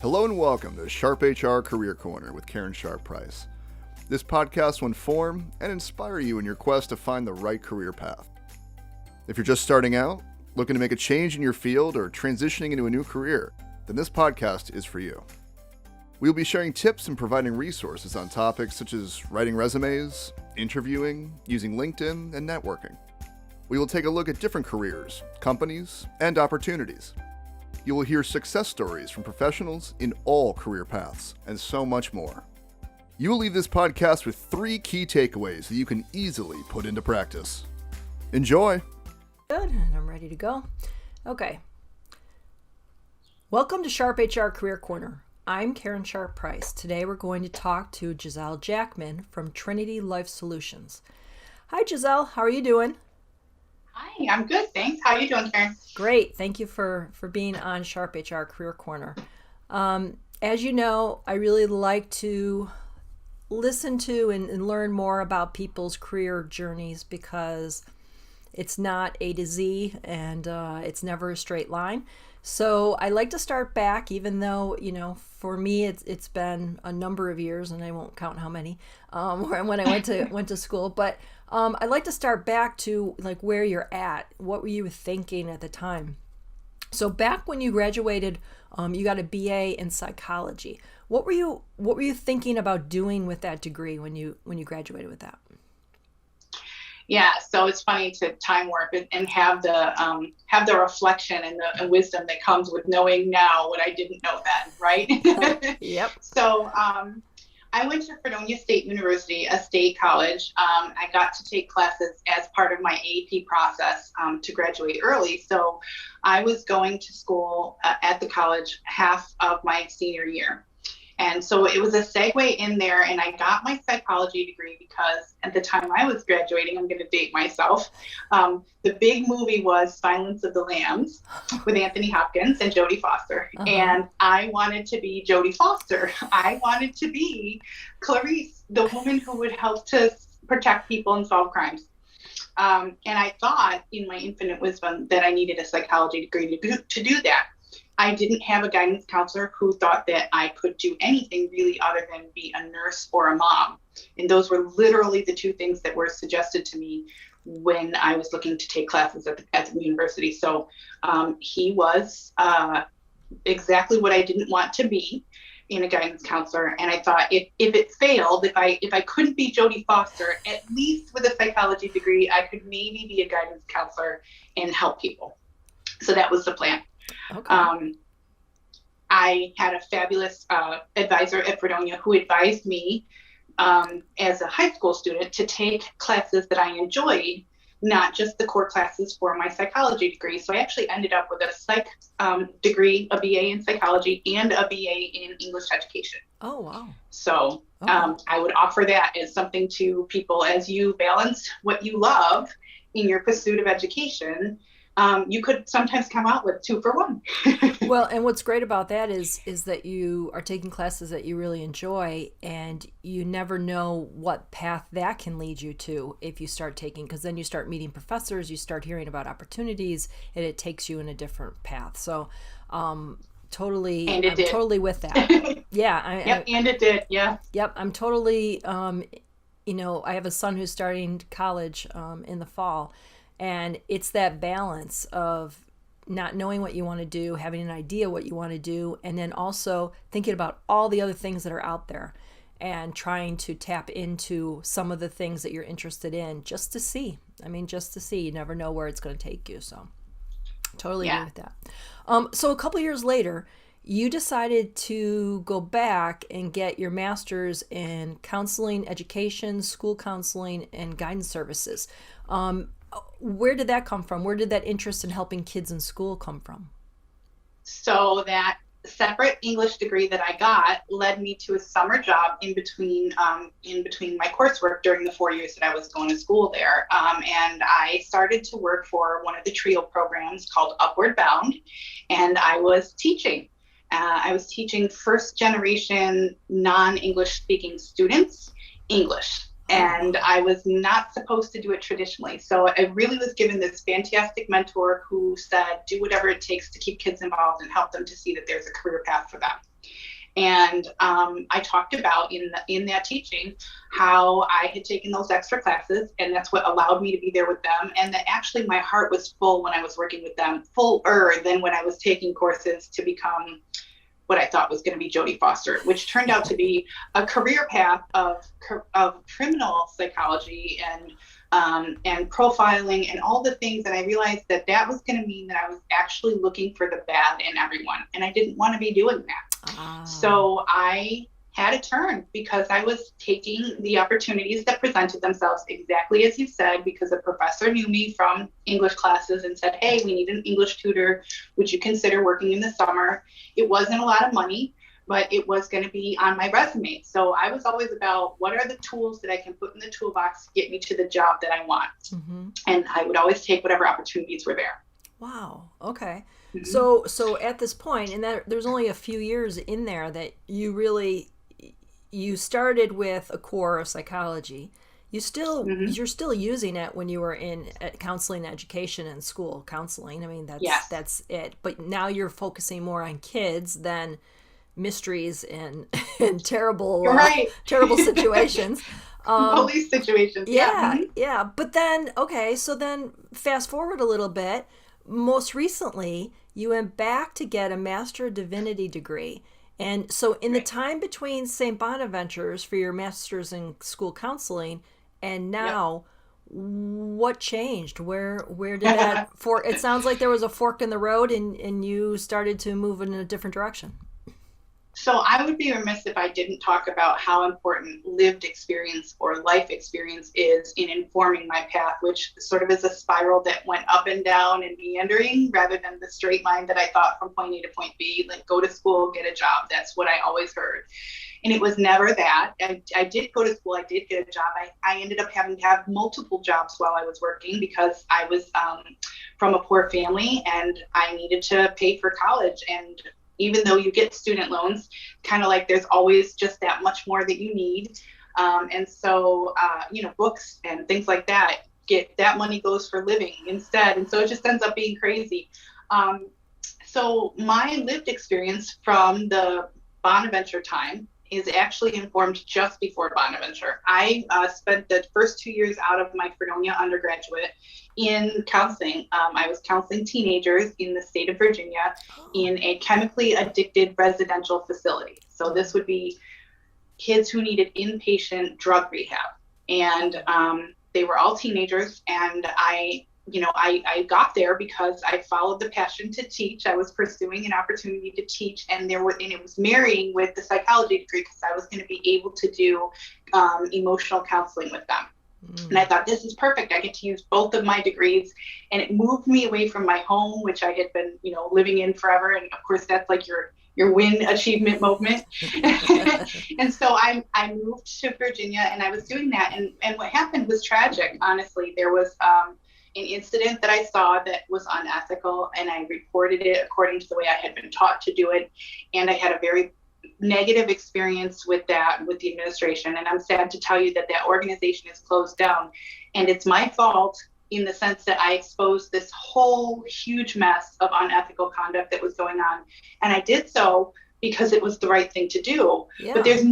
Hello and welcome to SharpHR Career Corner with Karen Sharp Price. This podcast will inform and inspire you in your quest to find the right career path. If you're just starting out, looking to make a change in your field, or transitioning into a new career, then this podcast is for you. We will be sharing tips and providing resources on topics such as writing resumes, interviewing, using LinkedIn, and networking. We will take a look at different careers, companies, and opportunities. You will hear success stories from professionals in all career paths, and so much more. You will leave this podcast with 3 key takeaways that you can easily put into practice. Enjoy! Good, and I'm ready to go. Okay. Welcome to SharpHR Career Corner. I'm Karen Sharp Price. Today we're going to talk to Giselle Jackman from Trinity Life Solutions. Hi Giselle, how are you doing? Hi, I'm good, thanks. How are you doing, Karen? Great. Thank you for being on SharpHR Career Corner. As you know, I really like to listen to and learn more about people's career journeys because it's not A to Z and it's never a straight line. So I like to start back, even though, for me, it's been a number of years, and I won't count how many, when I went to school. But I like to start back to like where you're at. What were you thinking at the time? So back when you graduated, you got a BA in psychology. What were you thinking about doing with that degree when you graduated with that? Yeah, so it's funny to time warp and have the reflection and the wisdom that comes with knowing now what I didn't know then, right? Yep. So I went to Fredonia State University, a state college. I got to take classes as part of my AP process to graduate early. So I was going to school at the college half of my senior year. And so it was a segue in there, and I got my psychology degree because at the time I was graduating, I'm going to date myself, the big movie was Silence of the Lambs with Anthony Hopkins and Jodie Foster. Uh-huh. And I wanted to be Jodie Foster. I wanted to be Clarice, the woman who would help to protect people and solve crimes. And I thought in my infinite wisdom that I needed a psychology degree to do that. I didn't have a guidance counselor who thought that I could do anything really other than be a nurse or a mom. And those were literally the 2 things that were suggested to me when I was looking to take classes at the university. So he was exactly what I didn't want to be in a guidance counselor. And I thought if it failed, if I couldn't be Jodie Foster, at least with a psychology degree, I could maybe be a guidance counselor and help people. So that was the plan. Okay. I had a fabulous advisor at Fredonia who advised me as a high school student to take classes that I enjoyed, not just the core classes for my psychology degree. So I actually ended up with a psych degree, a BA in psychology, and a BA in English education. Oh, wow. So I would offer that as something to people as you balance what you love in your pursuit of education. You could sometimes come out with 2 for 1. Well, and what's great about that is that you are taking classes that you really enjoy, and you never know what path that can lead you to if you start taking, because then you start meeting professors, you start hearing about opportunities, and it takes you in a different path. So I'm totally with that. Yeah. And it did. Yeah. Yep. I'm totally, I have a son who's starting college in the fall. And it's that balance of not knowing what you want to do, having an idea what you want to do, and then also thinking about all the other things that are out there and trying to tap into some of the things that you're interested in just to see. You never know where it's going to take you. So totally agree with that. So a couple years later, you decided to go back and get your master's in counseling, education, school counseling, and guidance services. Where did that come from? Where did that interest in helping kids in school come from? So that separate English degree that I got led me to a summer job in between my coursework during the 4 years that I was going to school there. And I started to work for one of the TRIO programs called Upward Bound, and I was teaching. I was teaching first generation non-English speaking students English. And I was not supposed to do it traditionally. So I really was given this fantastic mentor who said, do whatever it takes to keep kids involved and help them to see that there's a career path for them. And I talked about in that teaching how I had taken those extra classes, and that's what allowed me to be there with them. And that actually my heart was full when I was working with them, fuller than when I was taking courses to become what I thought was going to be Jodie Foster, which turned out to be a career path of criminal psychology and profiling and all the things. And I realized that was going to mean that I was actually looking for the bad in everyone, and I didn't want to be doing that. So I had a turn because I was taking the opportunities that presented themselves exactly as you said, because a professor knew me from English classes and said, hey, we need an English tutor. Would you consider working in the summer? It wasn't a lot of money, but it was going to be on my resume. So I was always about what are the tools that I can put in the toolbox to get me to the job that I want. Mm-hmm. And I would always take whatever opportunities were there. Wow. Okay. Mm-hmm. So at this point, and there's only a few years in there that you started with a core of psychology. You're still using it when you were in counseling education and school counseling. I mean, that's it. But now you're focusing more on kids than mysteries and terrible terrible situations. Police situations. Yeah. Mm-hmm. Yeah. But then, so then fast forward a little bit. Most recently, you went back to get a Master of Divinity degree. And so in the time between St. Bonaventure's for your master's in school counseling and now, what changed? Where did that it sounds like there was a fork in the road and you started to move in a different direction. So I would be remiss if I didn't talk about how important lived experience or life experience is in informing my path, which sort of is a spiral that went up and down and meandering rather than the straight line that I thought from point A to point B, like go to school, get a job. That's what I always heard. And it was never that. I did go to school. I did get a job. I ended up having to have multiple jobs while I was working because I was from a poor family and I needed to pay for college. And even though you get student loans, kind of like there's always just that much more that you need. And so, books and things like that, that money goes for living instead. And so it just ends up being crazy. So my lived experience from the Bonaventure time is actually informed just before Bonaventure. I spent the first 2 years out of my Fredonia undergraduate in counseling. I was counseling teenagers in the state of Virginia in a chemically addicted residential facility. So this would be kids who needed inpatient drug rehab. And they were all teenagers. And I got there because I followed the passion to teach. I was pursuing an opportunity to teach, and it was marrying with the psychology degree because I was going to be able to do emotional counseling with them. And I thought, this is perfect. I get to use both of my degrees. And it moved me away from my home, which I had been, living in forever. And of course, that's like your win achievement moment. And so I moved to Virginia and I was doing that. And what happened was tragic, honestly. There was an incident that I saw that was unethical, and I reported it according to the way I had been taught to do it. And I had a very negative experience with the administration. And I'm sad to tell you that organization is closed down. And it's my fault in the sense that I exposed this whole huge mess of unethical conduct that was going on. And I did so because it was the right thing to do. Yeah. But there's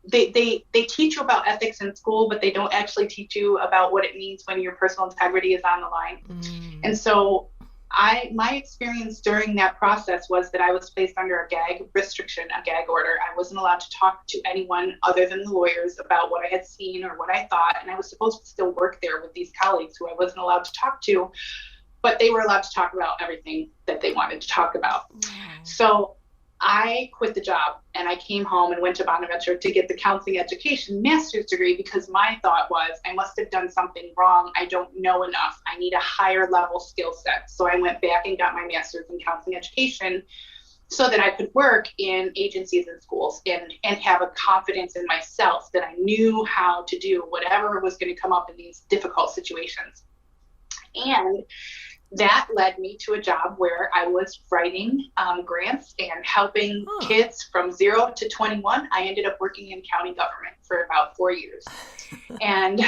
they teach you about ethics in school, but they don't actually teach you about what it means when your personal integrity is on the line. And so my experience during that process was that I was placed under a gag restriction, a gag order. I wasn't allowed to talk to anyone other than the lawyers about what I had seen or what I thought. And I was supposed to still work there with these colleagues who I wasn't allowed to talk to, but they were allowed to talk about everything that they wanted to talk about. So I quit the job and I came home and went to Bonaventure to get the counseling education master's degree because my thought was I must have done something wrong. I don't know enough. I need a higher level skill set. So I went back and got my master's in counseling education so that I could work in agencies and schools and have a confidence in myself that I knew how to do whatever was going to come up in these difficult situations. And that led me to a job where I was writing grants and helping kids from 0 to 21. I ended up working in county government for about 4 years. and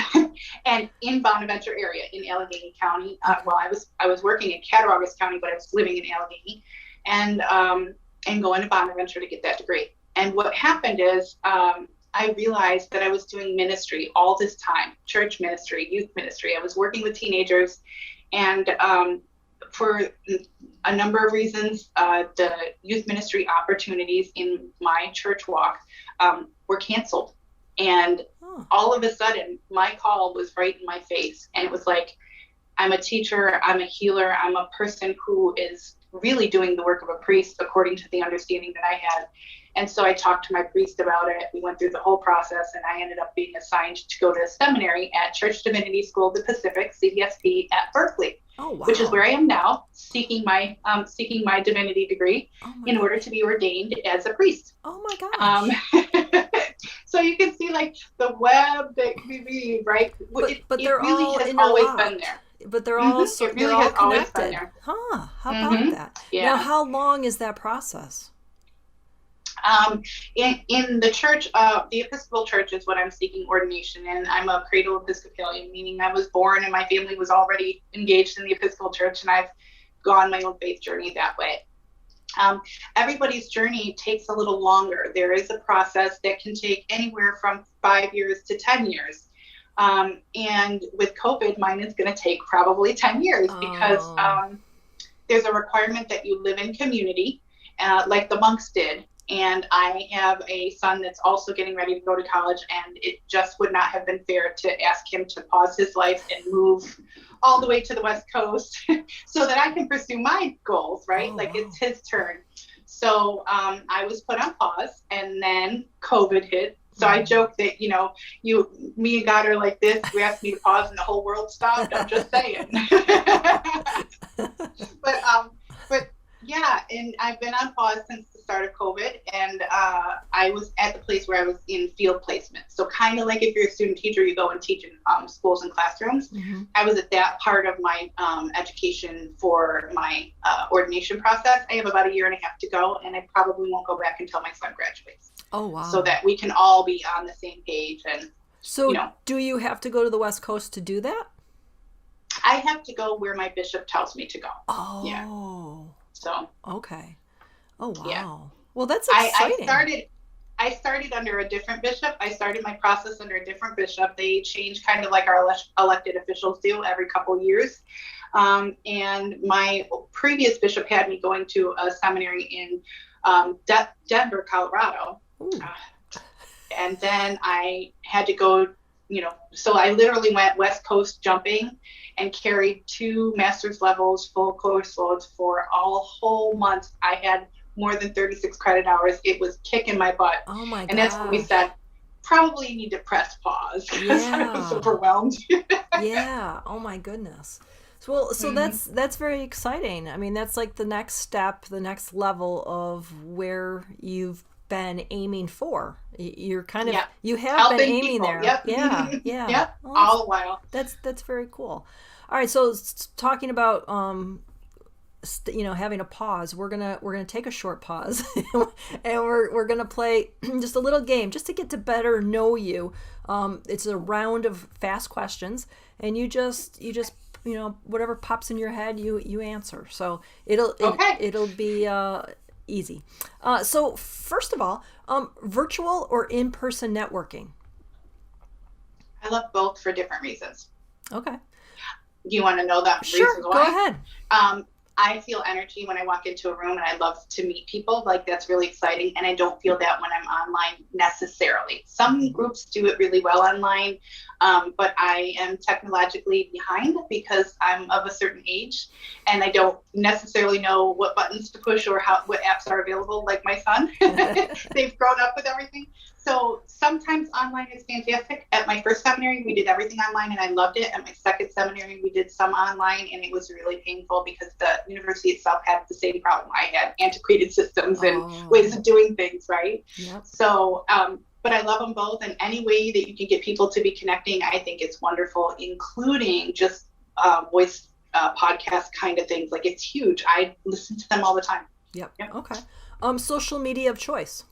in Bonaventure area, in Allegheny County. I was working in Cattaraugus County, but I was living in Allegheny. And and go into Bonaventure to get that degree. And what happened is I realized that I was doing ministry all this time, church ministry, youth ministry. I was working with teenagers, and for a number of reasons, the youth ministry opportunities in my church walk were canceled. And all of a sudden, my call was right in my face. And it was like, I'm a teacher, I'm a healer, I'm a person who is really doing the work of a priest according to the understanding that I had. And so I talked to my priest about it. We went through the whole process, and I ended up being assigned to go to a seminary at Church Divinity School of the Pacific, CDSP, at Berkeley, which is where I am now, seeking my divinity degree in order to be ordained as a priest. Oh my gosh. So you can see like the web that we weave, right? But they're really all has always been there. But they're all It really they're all has always been connected. there. Huh? How about that? Yeah. Now, how long is that process? In the church, the Episcopal Church is what I'm seeking ordination in. I'm a cradle Episcopalian, meaning I was born and my family was already engaged in the Episcopal Church, and I've gone my own faith journey that way. Everybody's journey takes a little longer. There is a process that can take anywhere from 5 years to 10 years. And with COVID, mine is going to take probably 10 years because there's a requirement that you live in community, like the monks did. And I have a son that's also getting ready to go to college, and it just would not have been fair to ask him to pause his life and move all the way to the West Coast so that I can pursue my goals, right? It's his turn. So I was put on pause, and then COVID hit. So I joke that, me and God are like this. You asked me to pause and the whole world stopped. I'm just saying. But yeah, and I've been on pause since the start of COVID, and I was at the place where I was in field placement. So kind of like if you're a student teacher, you go and teach in schools and classrooms. Mm-hmm. I was at that part of my education for my ordination process. I have about 1.5 years to go, and I probably won't go back until my son graduates. Oh, wow. So that we can all be on the same page. And so do you have to go to the West Coast to do that? I have to go where my bishop tells me to go. Oh. Yeah. So. Okay. Oh, wow. Yeah. Well, that's exciting. I started under a different bishop. I started my process under a different bishop. They change kind of like our elected officials do every couple of years. And my previous bishop had me going to a seminary in Denver, Colorado. And then I had to go, so I literally went West Coast jumping and carried 2 master's levels, full course loads for a whole month. I had more than 36 credit hours. It was kicking my butt. Oh my God. And that's when we said, probably need to press pause because I was overwhelmed. Yeah. Oh my goodness. So that's very exciting. I mean, that's like the next step, the next level of where you've been aiming for. You're kind of, you have helping been aiming people. there. Yep. Yeah. Yep. Well, all the while. That's very cool. All right. So talking about, having a pause, we're gonna take a short pause, and we're gonna play just a little game just to get to better know you. It's a round of fast questions, and you just whatever pops in your head, you answer. So it'll be easy. So first of all, virtual or in-person networking? I love both for different reasons. Okay. Do you want to know that reasons why? Go ahead. I feel energy when I walk into a room, and I love to meet people. Like, that's really exciting. And I don't feel that when I'm online necessarily. Some groups do it really well online, but I am technologically behind because I'm of a certain age, and I don't necessarily know what buttons to push or what apps are available, like my son. They've grown up with everything. So sometimes online is fantastic. At my first seminary, we did everything online, and I loved it. At my second seminary, we did some online, and it was really painful because the university itself had the same problem I had, antiquated systems and ways of doing things, right? Yep. So, but I love them both, and any way that you can get people to be connecting, I think it's wonderful, including just voice podcast kind of things. Like, it's huge. I listen to them all the time. Yep. Okay. Social media of choice?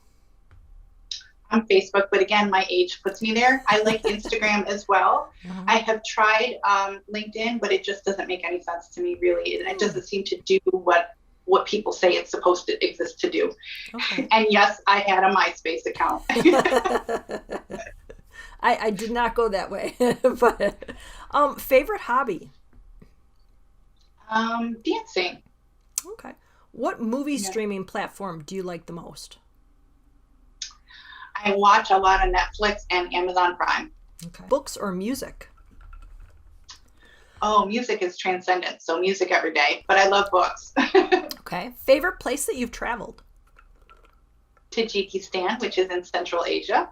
On Facebook, but again, my age puts me there. I like Instagram as well. Uh-huh. I have tried LinkedIn, but it just doesn't make any sense to me, really. It doesn't seem to do what what people say it's supposed to exist to do. Okay. And yes, I had a MySpace account. I did not go that way. But favorite hobby? Dancing. Okay. What movie streaming platform do you like the most? I watch a lot of Netflix and Amazon Prime. Okay. Books or music? Oh, music is transcendent. So music every day, but I love books. Okay. Favorite place that you've traveled? Tajikistan, which is in Central Asia.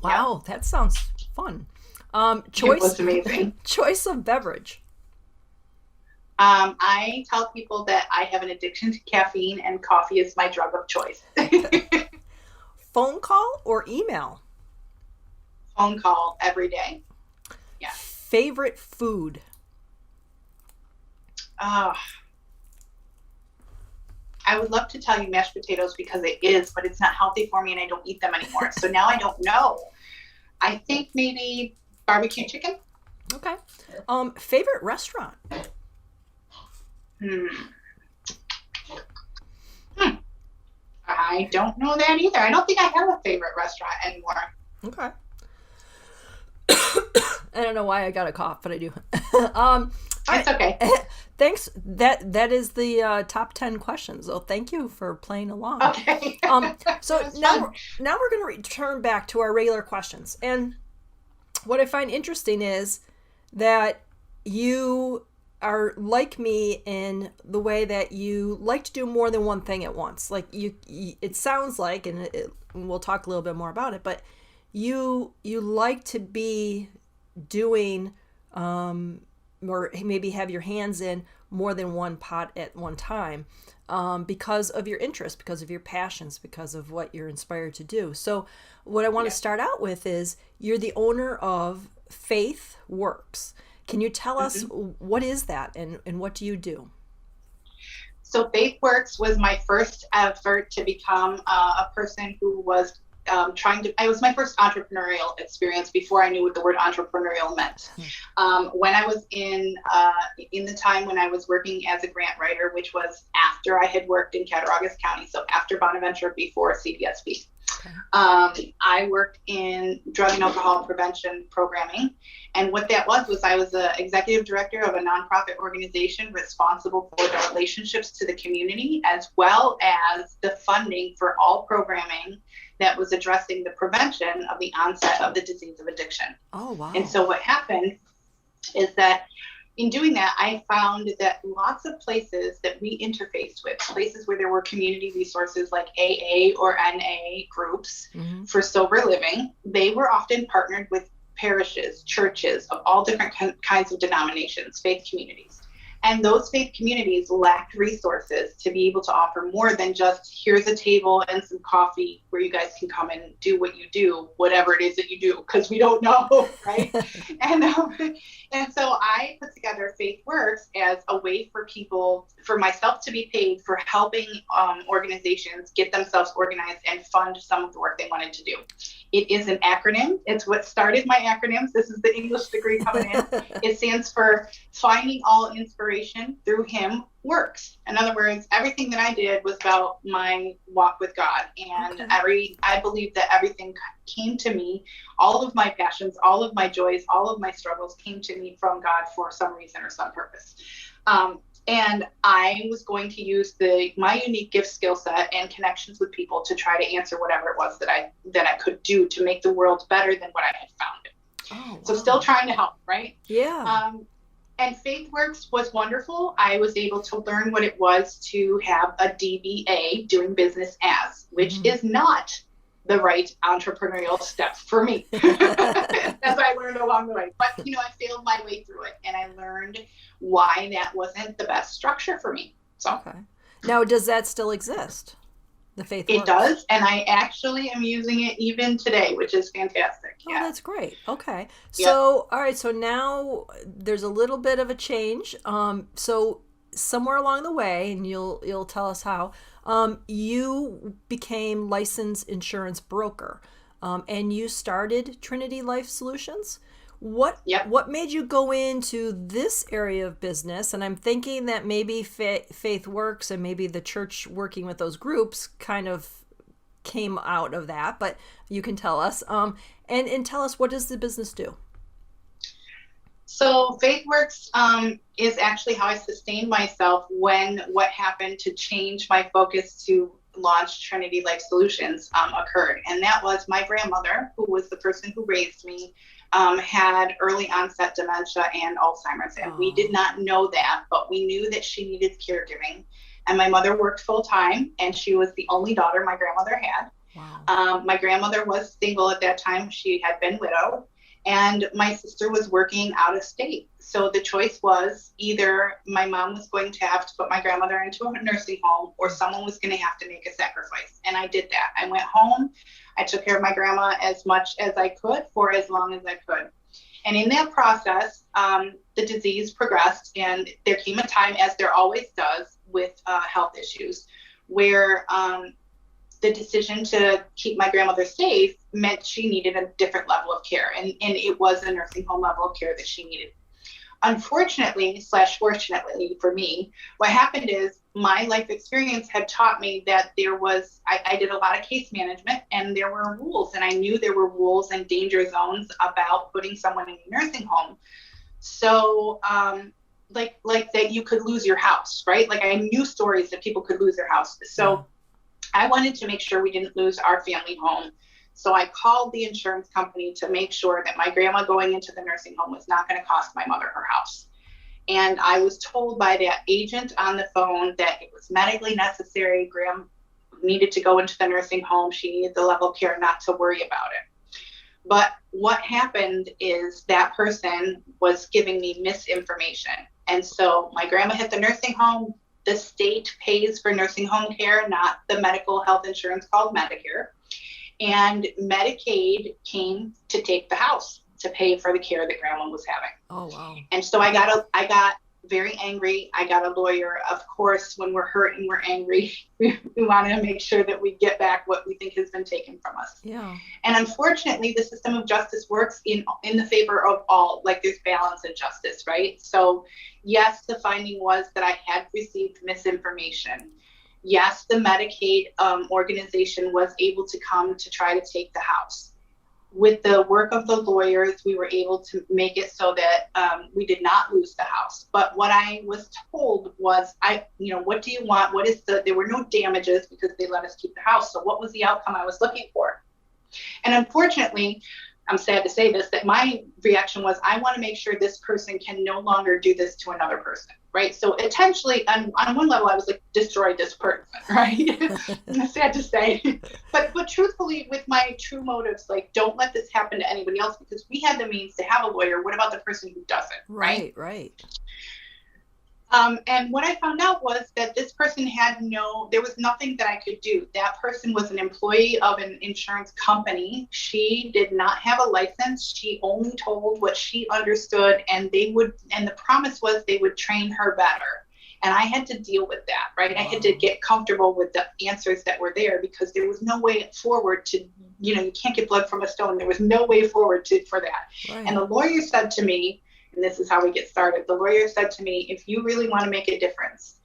Wow, that sounds fun. It was amazing. Choice of beverage. I tell people that I have an addiction to caffeine and coffee is my drug of choice. Phone call or email? Phone call every day. Yeah. Favorite food? I would love to tell you mashed potatoes because it is, but it's not healthy for me and I don't eat them anymore. So now I don't know. I think maybe barbecue chicken. Okay. Favorite restaurant? I don't know that either. I don't think I have a favorite restaurant anymore. Okay. I don't know why I got a cough, but I do. It's okay. Thanks. That is the top 10 questions. So thank you for playing along. Okay. So now we're going to return back to our regular questions. And what I find interesting is that you are like me in the way that you like to do more than one thing at once. Like it sounds like, and we'll talk a little bit more about it, but you like to be doing or maybe have your hands in more than one pot at one time because of your interest, because of your passions, because of what you're inspired to do. So what I want to start out with is you're the owner of Faith Works. Can you tell us what is that and what do you do? So Faith Works was my first effort to become a person who was it was my first entrepreneurial experience before I knew what the word entrepreneurial meant. When I was in the time when I was working as a grant writer, which was after I had worked in Cattaraugus County, so after Bonaventure, before CDSB. I worked in drug and alcohol prevention programming. And what that was I was the executive director of a nonprofit organization responsible for the relationships to the community, as well as the funding for all programming that was addressing the prevention of the onset of the disease of addiction. Oh, wow. And so what happened is that in doing that, I found that lots of places that we interfaced with, places where there were community resources like AA or NA groups for sober living, they were often partnered with parishes, churches of all different kinds of denominations, faith communities. And those faith communities lacked resources to be able to offer more than just here's a table and some coffee where you guys can come and do what you do, whatever it is that you do, because we don't know, right? And so I put together Faith Works as a way for people, for myself to be paid for helping organizations get themselves organized and fund some of the work they wanted to do. It is an acronym. It's what started my acronyms. This is the English degree coming in. It stands for Finding All Inspiration Through Him Works. In other words, everything that I did was about my walk with God. And I believe that everything came to me, all of my passions, all of my joys, all of my struggles came to me from God for some reason or some purpose. And I was going to use my unique gift, skill set, and connections with people to try to answer whatever it was that I could do to make the world better than what I had found it. Oh, wow. So still trying to help, right? Yeah. And Faith Works was wonderful. I was able to learn what it was to have a DBA, doing business as, which is not the right entrepreneurial step for me. As I learned along the way. But, I failed my way through it, and I learned why that wasn't the best structure for me. So, now, does that still exist? The Faith Works? It does, and I actually am using it even today, which is fantastic. Oh, that's great. Okay. So, all right. So now there's a little bit of a change. So somewhere along the way, and you'll tell us how, you became licensed insurance broker, and you started Trinity Life Solutions. What made you go into this area of business? And I'm thinking that maybe Faith Works and maybe the church working with those groups kind of came out of that, but you can tell us. And tell us, what does the business do? So FaithWorks is actually how I sustained myself when what happened to change my focus to launch Trinity Life Solutions occurred. And that was my grandmother, who was the person who raised me, had early onset dementia and Alzheimer's. And we did not know that, but we knew that she needed caregiving. And my mother worked full time, and she was the only daughter my grandmother had. Wow. My grandmother was single at that time. She had been widowed, and my sister was working out of state. So the choice was either my mom was going to have to put my grandmother into a nursing home, or someone was going to have to make a sacrifice. And I did that. I went home. I took care of my grandma as much as I could for as long as I could. And in that process, the disease progressed, and there came a time, as there always does with health issues, where the decision to keep my grandmother safe meant she needed a different level of care, and it was a nursing home level of care that she needed. Unfortunately / fortunately for me, what happened is my life experience had taught me that there was, I did a lot of case management, and there were rules, and I knew there were rules and danger zones about putting someone in a nursing home. So like that you could lose your house, right? Like I knew stories that people could lose their house. So I wanted to make sure we didn't lose our family home. So I called the insurance company to make sure that my grandma going into the nursing home was not going to cost my mother her house. And I was told by that agent on the phone that it was medically necessary. Graham needed to go into the nursing home. She needed the level of care, not to worry about it. But what happened is that person was giving me misinformation. And so my grandma hit the nursing home. The state pays for nursing home care, not the medical health insurance called Medicare. And Medicaid came to take the house to pay for the care that grandma was having. Oh, wow. And so I got very angry. I got a lawyer. Of course, when we're hurt and we're angry, we want to make sure that we get back what we think has been taken from us. Yeah. And unfortunately, the system of justice works in the favor of all. Like there's balance in justice, right? So yes, the finding was that I had received misinformation. Yes, the Medicaid organization was able to come to try to take the house. With the work of the lawyers, we were able to make it so that we did not lose the house. But what I was told was, what do you want? There were no damages because they let us keep the house. So what was the outcome I was looking for? And unfortunately, I'm sad to say this, that my reaction was, I want to make sure this person can no longer do this to another person, right? So intentionally, on one level, I was like, destroy this person, right? Sad to say. But truthfully, with my true motives, like, don't let this happen to anybody else, because we had the means to have a lawyer. What about the person who doesn't, right? Right. And what I found out was that this person there was nothing that I could do. That person was an employee of an insurance company. She did not have a license. She only told what she understood, and the promise was they would train her better. And I had to deal with that, right? Wow. I had to get comfortable with the answers that were there, because there was no way forward to, you can't get blood from a stone. There was no way forward for that. Right. And the lawyer said to me, and this is how we get started. The lawyer said to me, if you really want to make a difference,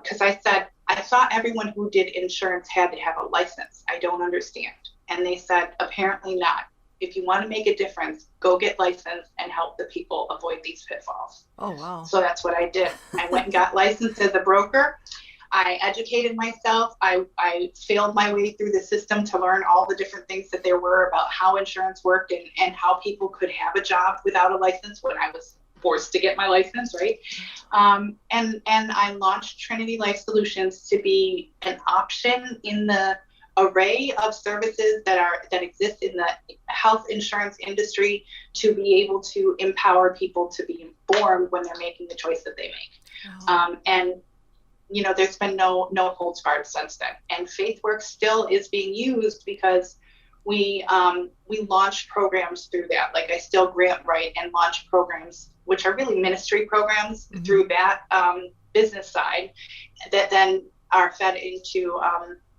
because I said, I thought everyone who did insurance had to have a license. I don't understand. And they said, apparently not. If you want to make a difference, go get licensed and help the people avoid these pitfalls. Oh, wow. So that's what I did. I went and got licensed as a broker. I educated myself. I failed my way through the system to learn all the different things that there were about how insurance worked and how people could have a job without a license when I was forced to get my license, right? And I launched Trinity Life Solutions to be an option in the array of services that exist in the health insurance industry, to be able to empower people to be informed when they're making the choice that they make. Wow. And there's been no holds barred since then. And FaithWorks still is being used because we launch programs through that. Like, I still grant write and launch programs, which are really ministry programs, mm-hmm. through that business side, that then are fed into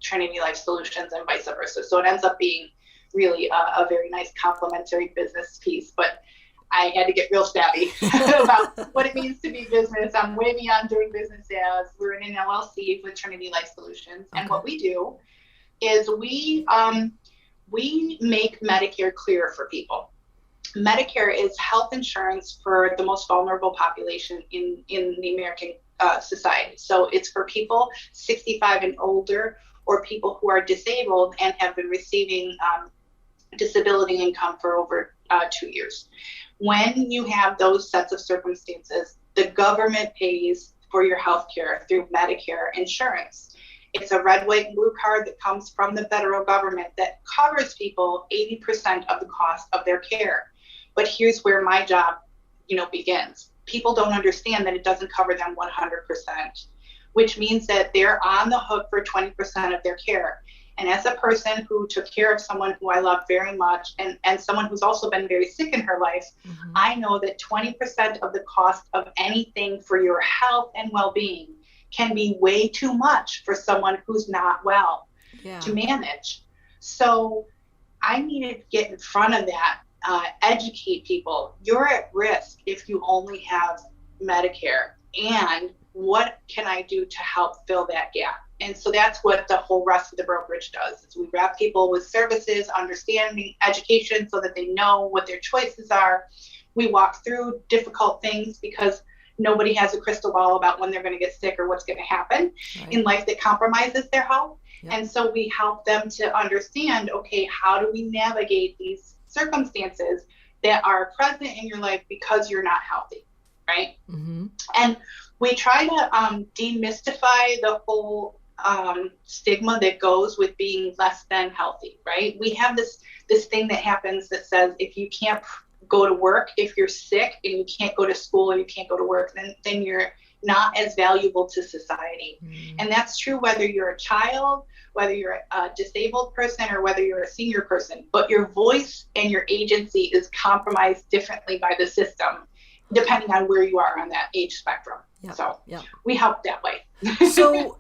Trinity Life Solutions and vice versa. So it ends up being really a very nice complementary business piece. But I had to get real savvy about what it means to be business. I'm way beyond doing business as we're in an LLC with Trinity Life Solutions. Okay. And what we do is we make Medicare clearer for people. Medicare is health insurance for the most vulnerable population in the American society. So it's for people 65 and older, or people who are disabled and have been receiving disability income for over 2 years. When you have those sets of circumstances, the government pays for your health care through Medicare insurance. It's a red, white, and blue card that comes from the federal government that covers people 80% of the cost of their care. But here's where my job, begins. People don't understand that it doesn't cover them 100%, which means that they're on the hook for 20% of their care. And as a person who took care of someone who I love very much, and someone who's also been very sick in her life, mm-hmm. I know that 20% of the cost of anything for your health and well-being can be way too much for someone who's not well to manage. So I needed to get in front of that, educate people. You're at risk if you only have Medicare, and what can I do to help fill that gap? And so that's what the whole rest of the brokerage does, is we wrap people with services, understanding, education, so that they know what their choices are. We walk through difficult things because nobody has a crystal ball about when they're going to get sick or what's going to happen in life that compromises their health. Yep. And so we help them to understand, okay, how do we navigate these circumstances that are present in your life because you're not healthy, right? Mm-hmm. And we try to demystify the whole stigma that goes with being less than healthy, right? We have this thing that happens that says if you can't go to work, if you're sick and you can't go to school or you can't go to work, then you're not as valuable to society. Mm. And that's true whether you're a child, whether you're a disabled person, or whether you're a senior person. But your voice and your agency is compromised differently by the system, depending on where you are on that age spectrum. Yep. So we help that way. So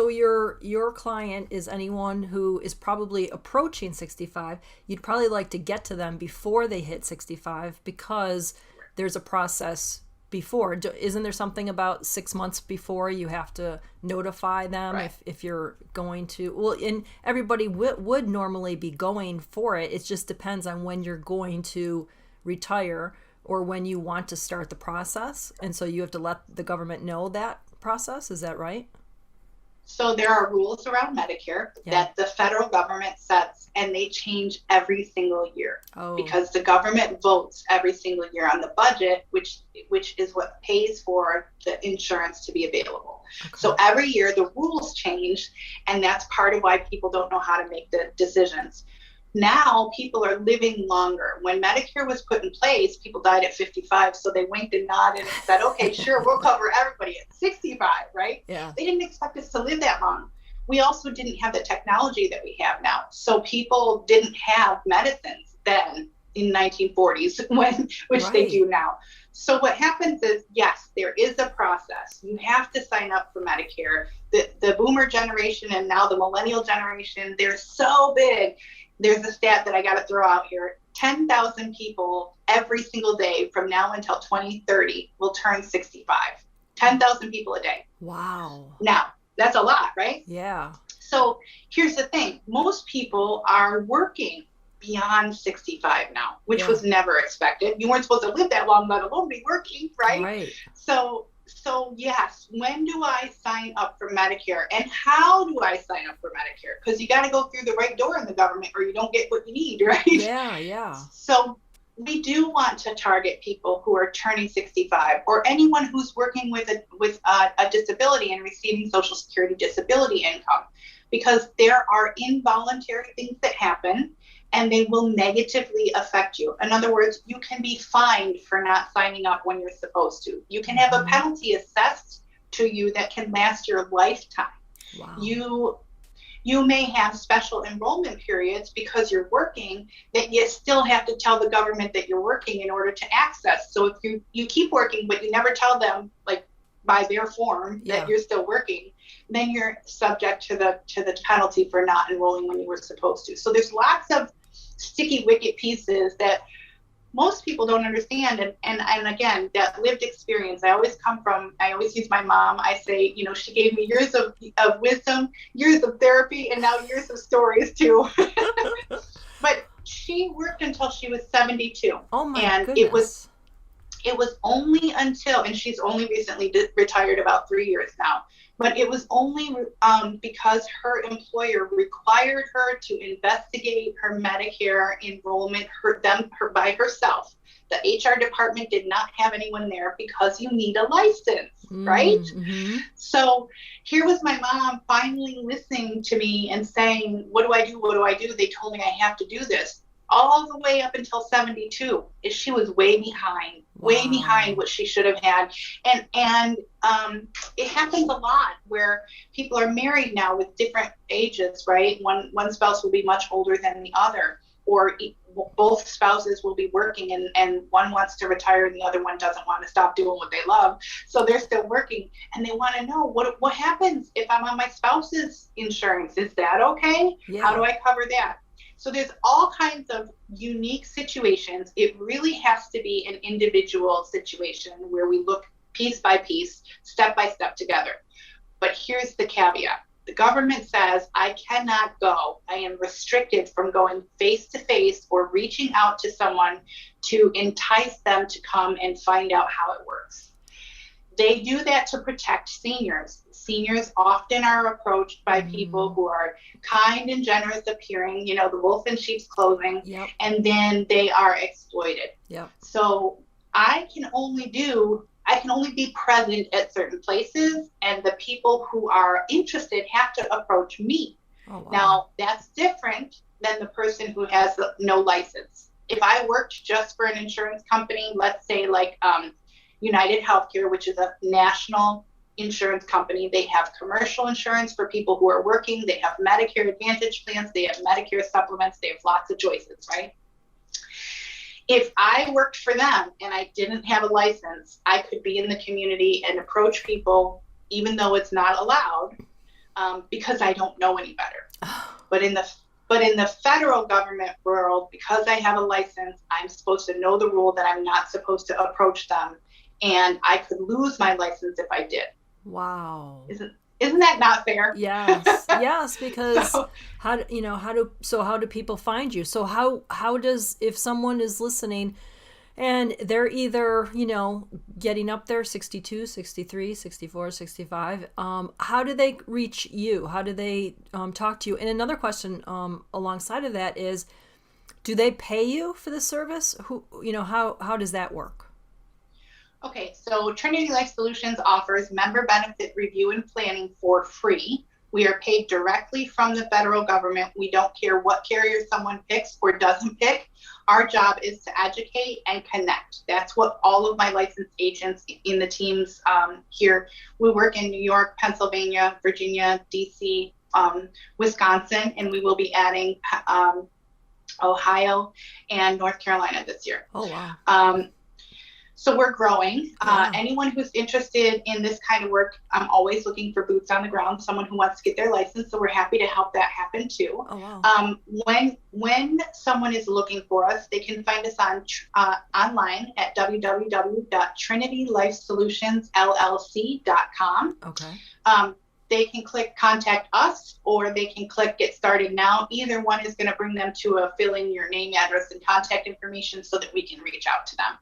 your client is anyone who is probably approaching 65. You'd probably like to get to them before they hit 65 because there's a process before. Isn't there something about 6 months before you have to notify them if you're going to? Well, and everybody would normally be going for it. It just depends on when you're going to retire or when you want to start the process. And so you have to let the government know that process. Is that right? So there are rules around Medicare that the federal government sets, and they change every single year because the government votes every single year on the budget, which is what pays for the insurance to be available. Okay. So every year the rules change, and that's part of why people don't know how to make the decisions. Now people are living longer. When Medicare was put in place, people died at 55. So they winked and nodded and said, okay, sure, we'll cover everybody at 65, right? Yeah. They didn't expect us to live that long. We also didn't have the technology that we have now. So people didn't have medicines then in 1940s, which they do now. So what happens is, yes, there is a process. You have to sign up for Medicare. The boomer generation and now the millennial generation, they're so big. There's a stat that I got to throw out here. 10,000 people every single day from now until 2030 will turn 65. 10,000 people a day. Wow. Now, that's a lot, right? Yeah. So here's the thing. Most people are working beyond 65 now, which was never expected. You weren't supposed to live that long, let alone be working, right? Right. So yes, when do I sign up for Medicare, and how do I sign up for Medicare? Because you got to go through the right door in the government or you don't get what you need, right? Yeah. So we do want to target people who are turning 65 or anyone who's working with a disability and receiving Social Security disability income, because there are involuntary things that happen and they will negatively affect you. In other words, you can be fined for not signing up when you're supposed to. You can have a penalty assessed to you that can last your lifetime. Wow. You may have special enrollment periods because you're working that you still have to tell the government that you're working in order to access. So if you keep working, but you never tell them, like by their form, that you're still working, then you're subject to the penalty for not enrolling when you were supposed to. So there's lots of sticky wicket pieces that most people don't understand. And again, that lived experience. I always use my mom. I say, she gave me years of wisdom, years of therapy, and now years of stories too. But she worked until she was 72. Oh my and goodness. It was only until, and she's only recently retired about 3 years now, but it was only because her employer required her to investigate her Medicare enrollment by herself. The HR department did not have anyone there because you need a license, right? Mm-hmm. So here was my mom finally listening to me and saying, what do I do? What do I do? They told me I have to do this. All the way up until 72, she was way behind what she should have had. And it happens a lot where people are married now with different ages, right? One spouse will be much older than the other, or both spouses will be working and one wants to retire and the other one doesn't want to stop doing what they love. So they're still working and they want to know what happens if I'm on my spouse's insurance? Is that okay? Yeah. How do I cover that? So there's all kinds of unique situations. It really has to be an individual situation where we look piece by piece, step by step together. But here's the caveat. The government says I cannot go. I am restricted from going face to face or reaching out to someone to entice them to come and find out how it works. They do that to protect seniors. Seniors often are approached by people who are kind and generous appearing, the wolf in sheep's clothing, Yep. and then they are exploited. Yep. So I can only be present at certain places, and the people who are interested have to approach me. Oh, wow. Now, that's different than the person who has no license. If I worked just for an insurance company, let's say like United Healthcare, which is a national insurance company, they have commercial insurance for people who are working, they have Medicare Advantage plans, they have Medicare supplements, they have lots of choices, right? If I worked for them and I didn't have a license, I could be in the community and approach people, even though it's not allowed, because I don't know any better. But in the federal government world, because I have a license, I'm supposed to know the rule that I'm not supposed to approach them. And I could lose my license if I did. Wow. Isn't that not fair? Yes, because how do people find you? So how does, if someone is listening and they're either, getting up there 62, 63, 64, 65, how do they reach you? How do they talk to you? And another question alongside of that is, do they pay you for the service? How does that work? Okay, so Trinity Life Solutions offers member benefit review and planning for free. We are paid directly from the federal government. We don't care what carrier someone picks or doesn't pick. Our job is to educate and connect. That's what all of my licensed agents in the teams here. We work in New York, Pennsylvania, Virginia, DC, Wisconsin, and we will be adding Ohio and North Carolina this year. Oh, wow. So we're growing. Yeah. Anyone who's interested in this kind of work, I'm always looking for boots on the ground, someone who wants to get their license. So we're happy to help that happen too. Oh, wow. When someone is looking for us, they can find us on online at www.trinitylifesolutionsllc.com. Okay. They can click contact us, or they can click get started now. Either one is going to bring them to fill in your name, address, and contact information so that we can reach out to them.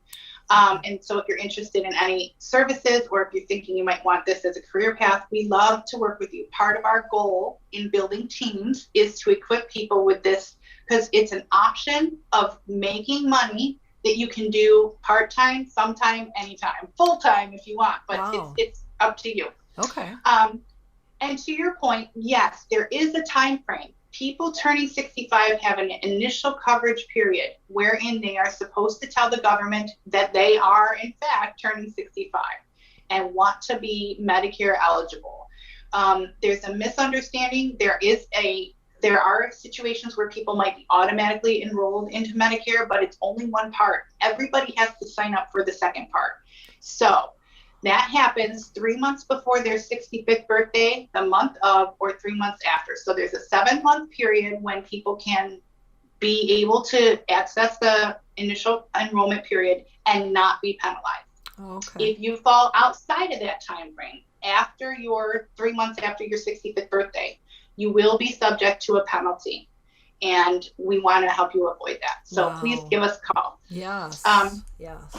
And so if you're interested in any services, or if you're thinking you might want this as a career path, we love to work with you. Part of our goal in building teams is to equip people with this, because it's an option of making money that you can do part-time, sometime, anytime, full-time if you want, but Wow. it's up to you. Okay. And to your point, yes, there is a time frame. People turning 65 have an initial coverage period wherein they are supposed to tell the government that they are, in fact, turning 65 and want to be Medicare eligible. There's a misunderstanding. There are situations where people might be automatically enrolled into Medicare, but it's only one part. Everybody has to sign up for the second part. So that happens 3 months before their 65th birthday, the month of, or 3 months after. So there's a 7-month period when people can be able to access the initial enrollment period and not be penalized. Okay. If you fall outside of that time frame, after your 3 months after your 65th birthday, you will be subject to a penalty. And we want to help you avoid that. So please give us a call. Yes. Yes.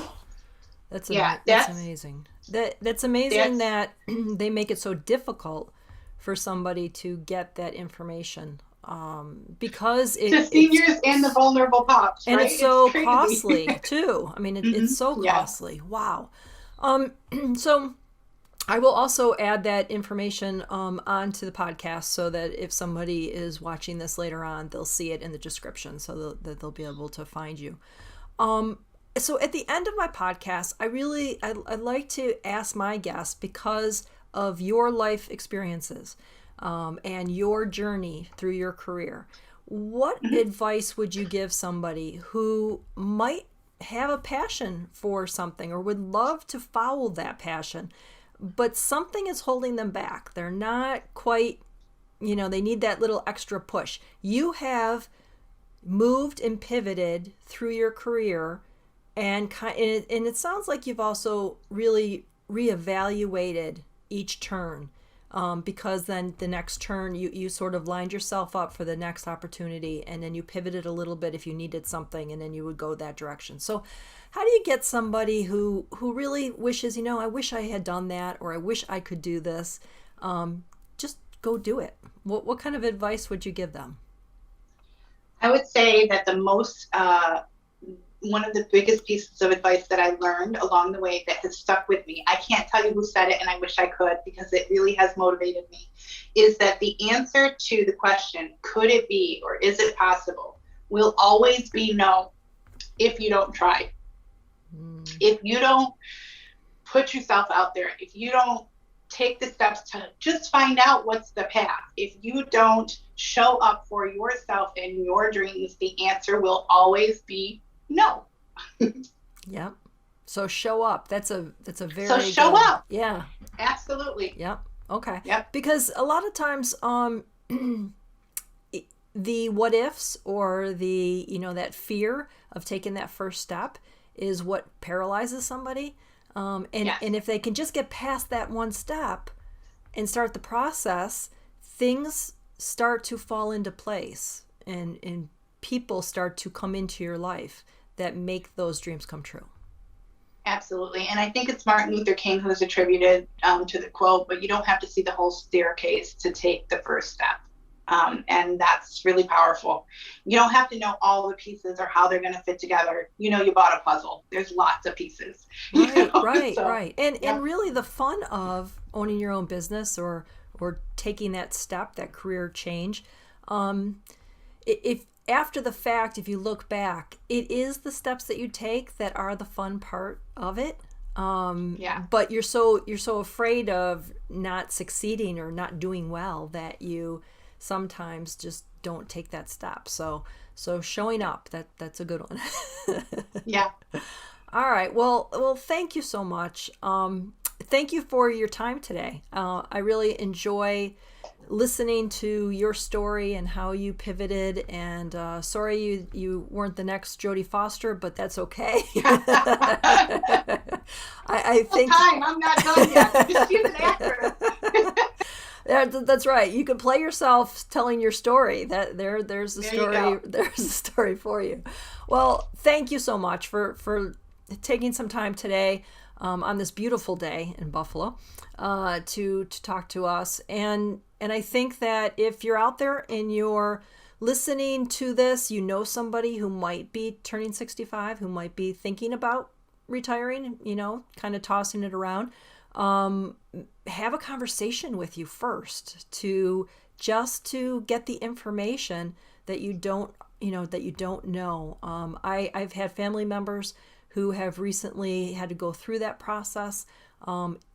That's amazing. That's amazing that they make it so difficult for somebody to get that information. Because to seniors and the vulnerable pops, and right? It's so costly too. I mean, it's so costly. Yeah. Wow. So I will also add that information onto the podcast so that if somebody is watching this later on, they'll see it in the description so that they'll be able to find you. So at the end of my podcast, I'd like to ask my guests, because of your life experiences and your journey through your career, what advice would you give somebody who might have a passion for something or would love to follow that passion, but something is holding them back? They're not quite, they need that little extra push. You have moved and pivoted through your career, and it sounds like you've also really reevaluated each turn, because then the next turn you sort of lined yourself up for the next opportunity, and then you pivoted a little bit if you needed something, and then you would go that direction. So how do you get somebody who really wishes, I wish I had done that, or I wish I could do this, just go do it? What kind of advice would you give them? I would say that the most one of the biggest pieces of advice that I learned along the way that has stuck with me, I can't tell you who said it, and I wish I could because it really has motivated me, is that the answer to the question, could it be or is it possible, will always be no if you don't try. If you don't put yourself out there, if you don't take the steps to just find out what's the path, if you don't show up for yourself and your dreams, the answer will always be no. Yep. So show up. That's a very so show good, up. Yeah. Absolutely. Yep. Okay. Yep. Because a lot of times, the what ifs or the that fear of taking that first step is what paralyzes somebody. And if they can just get past that one step and start the process, things start to fall into place, and people start to come into your life that make those dreams come true. Absolutely. And I think it's Martin Luther King who's attributed to the quote, but you don't have to see the whole staircase to take the first step. And that's really powerful. You don't have to know all the pieces or how they're going to fit together. You bought a puzzle. There's lots of pieces. Right. And really the fun of owning your own business or taking that step, that career change, if after the fact, if you look back, it is the steps that you take that are the fun part of it. But you're so afraid of not succeeding or not doing well that you sometimes just don't take that step. So showing up, that's a good one. Yeah. All right. Well, thank you so much. Thank you for your time today. I really enjoy listening to your story and how you pivoted, and sorry you weren't the next Jodie Foster, but that's okay. I think I'm not done yet. She's an actress. That's right. You can play yourself telling your story. There's the story. There's the story for you. Well, thank you so much for taking some time today on this beautiful day in Buffalo to talk to us. And I think that if you're out there and you're listening to this, somebody who might be turning 65, who might be thinking about retiring, kind of tossing it around. Have a conversation with you first to get the information that you don't know. I've had family members who have recently had to go through that process.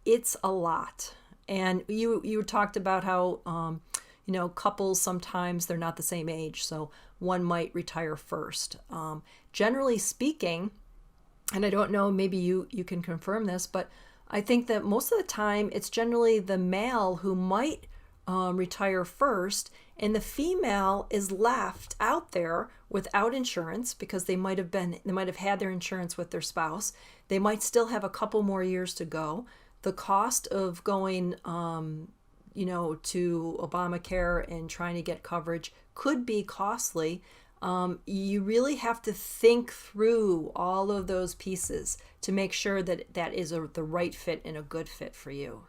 It's a lot. And you talked about how, couples, sometimes they're not the same age. So one might retire first. Generally speaking, and I don't know, maybe you can confirm this, but I think that most of the time it's generally the male who might retire first, and the female is left out there without insurance because they might have had their insurance with their spouse. They might still have a couple more years to go. The cost of going to Obamacare and trying to get coverage could be costly. You really have to think through all of those pieces to make sure that that is the right fit and a good fit for you.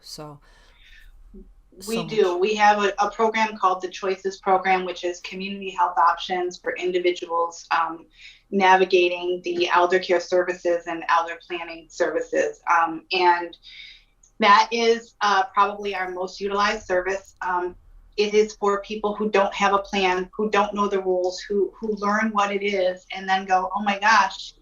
We do. We have a program called the Choices Program, which is community health options for individuals navigating the elder care services and elder planning services. And that is probably our most utilized service. It is for people who don't have a plan, who don't know the rules, who learn what it is and then go, oh my gosh,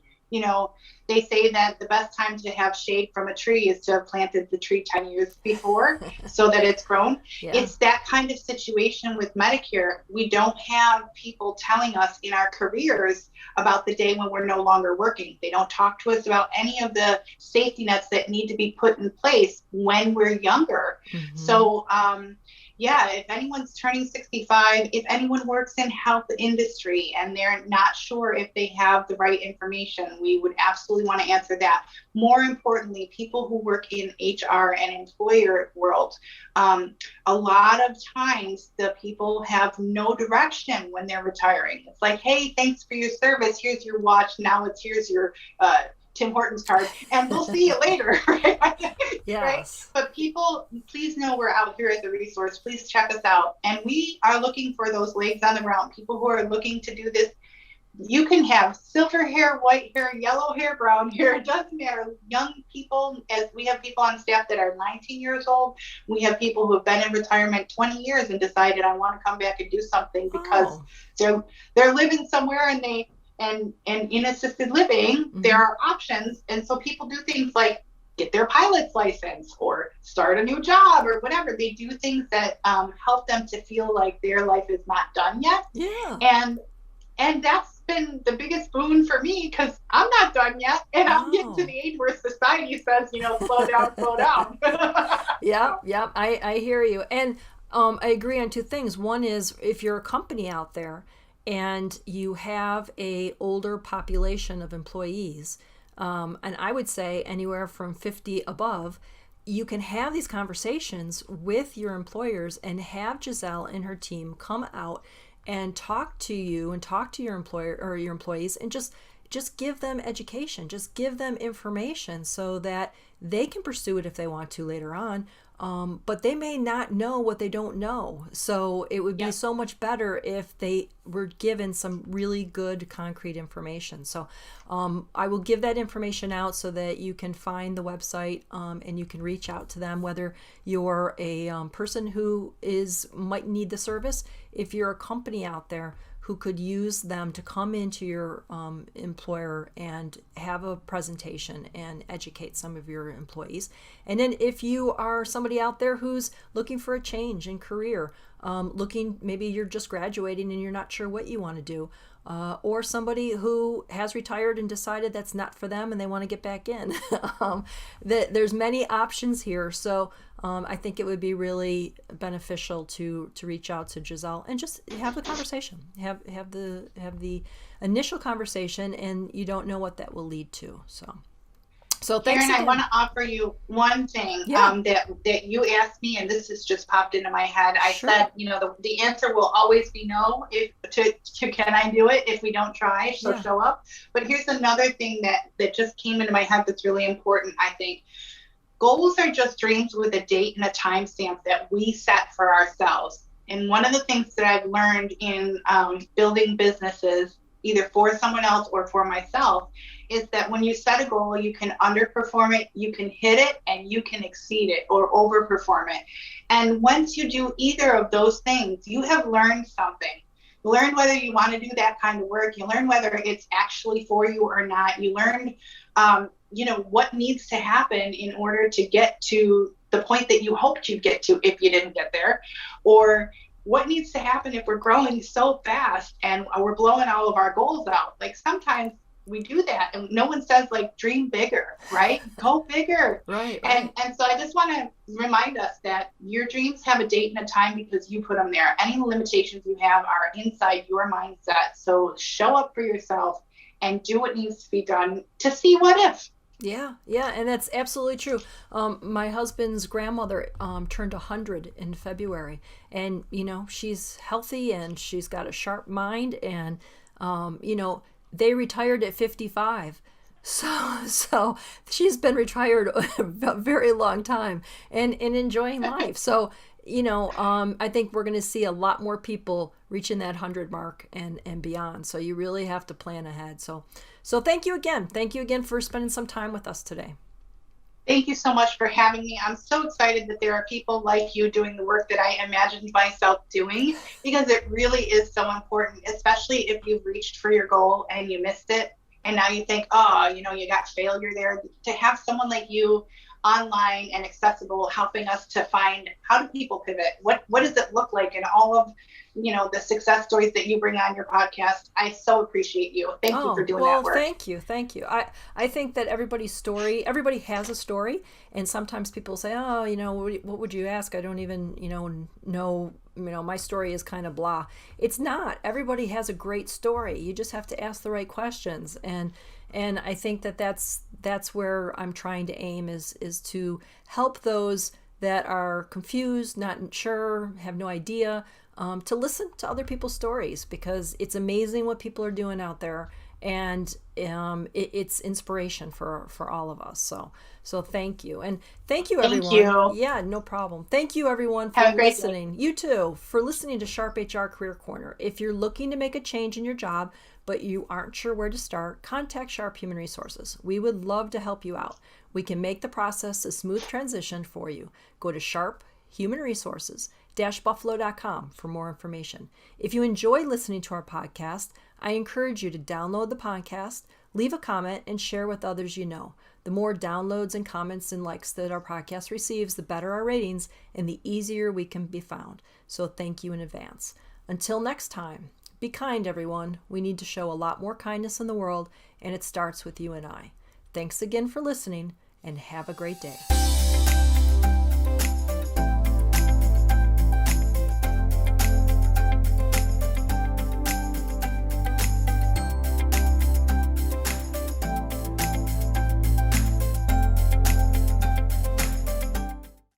they say that the best time to have shade from a tree is to have planted the tree 10 years before so that it's grown. Yeah. It's that kind of situation with Medicare. We don't have people telling us in our careers about the day when we're no longer working. They don't talk to us about any of the safety nets that need to be put in place when we're younger. Mm-hmm. So, if anyone's turning 65, if anyone works in health industry and they're not sure if they have the right information, we would absolutely want to answer that. More importantly, people who work in HR and employer world, a lot of times the people have no direction when they're retiring. It's like, hey, thanks for your service. Here's your watch. Now here's your Tim Hortons card, and we'll see you later, right? Yes. Right? But people, please know we're out here as a resource. Please check us out. And we are looking for those legs on the ground, people who are looking to do this. You can have silver hair, white hair, yellow hair, brown hair. It doesn't matter. Young people, as we have people on staff that are 19 years old. We have people who have been in retirement 20 years and decided, I want to come back and do something because they're living somewhere and in assisted living, mm-hmm. there are options. And so people do things like get their pilot's license or start a new job or whatever. They do things that help them to feel like their life is not done yet. Yeah. And that's been the biggest boon for me because I'm not done yet. And I'm getting to the age where society says, slow down, slow down. Yeah. I hear you. And I agree on two things. One is if you're a company out there and you have a older population of employees, and I would say anywhere from 50 above, you can have these conversations with your employers and have Giselle and her team come out and talk to you and talk to your employer or your employees and just give them education, just give them information so that they can pursue it if they want to later on. But they may not know what they don't know. So it would be so much better if they were given some really good concrete information. So I will give that information out so that you can find the website and you can reach out to them, whether you're a person who might need the service. If you're a company out there who could use them to come into your employer and have a presentation and educate some of your employees. And then if you are somebody out there who's looking for a change in career, maybe you're just graduating and you're not sure what you want to do, or somebody who has retired and decided that's not for them and they want to get back in. There's many options here. So I think it would be really beneficial to reach out to Giselle and just have the conversation, have the initial conversation, and you don't know what that will lead to. So thanks. Karen, I want to offer you one thing that you asked me, and this has just popped into my head. I said, the answer will always be no. To can I do it? If we don't try, she'll show up. But here's another thing that just came into my head that's really important. I think goals are just dreams with a date and a timestamp that we set for ourselves. And one of the things that I've learned in building businesses, either for someone else or for myself, is that when you set a goal, you can underperform it, you can hit it, and you can exceed it or overperform it. And once you do either of those things, you have learned something. You learn whether you want to do that kind of work. You learn whether it's actually for you or not. You learn, what needs to happen in order to get to the point that you hoped you'd get to if you didn't get there, or what needs to happen if we're growing so fast and we're blowing all of our goals out. Like sometimes we do that, and no one says like dream bigger, right? Go bigger. Right. And so I just want to remind us that your dreams have a date and a time because you put them there. Any limitations you have are inside your mindset. So show up for yourself and do what needs to be done to see what if. Yeah, and that's absolutely true. My husband's grandmother turned 100 in February, and she's healthy and she's got a sharp mind, and they retired at 55. So she's been retired a very long time and enjoying life. So I think we're going to see a lot more people reaching that 100 mark and beyond. So you really have to plan ahead. So thank you again. Thank you again for spending some time with us today. Thank you so much for having me. I'm so excited that there are people like you doing the work that I imagined myself doing, because it really is so important, especially if you've reached for your goal and you missed it. And now you think, you got failure there. To have someone like you online and accessible, helping us to find how do people pivot? What does it look like? And all of, the success stories that you bring on your podcast. I so appreciate you. Thank you for doing that work. Thank you. I think that everybody has a story. And sometimes people say, what would you ask? I don't even, know, my story is kind of blah. It's not. Everybody has a great story. You just have to ask the right questions. And I think that's where I'm trying to aim is to help those that are confused, not sure, have no idea, to listen to other people's stories, because it's amazing what people are doing out there, and it's inspiration for all of us. So thank you, and thank you everyone. Thank you. Yeah, no problem. Thank you everyone for listening. You too, for listening to SharpHR Career Corner. If you're looking to make a change in your job but you aren't sure where to start, contact Sharp Human Resources. We would love to help you out. We can make the process a smooth transition for you. Go to sharphumanresources-buffalo.com for more information. If you enjoy listening to our podcast, I encourage you to download the podcast, leave a comment, and share with others you know. The more downloads and comments and likes that our podcast receives, the better our ratings and the easier we can be found. So thank you in advance. Until next time, be kind, everyone. We need to show a lot more kindness in the world, and it starts with you and I. Thanks again for listening, and have a great day.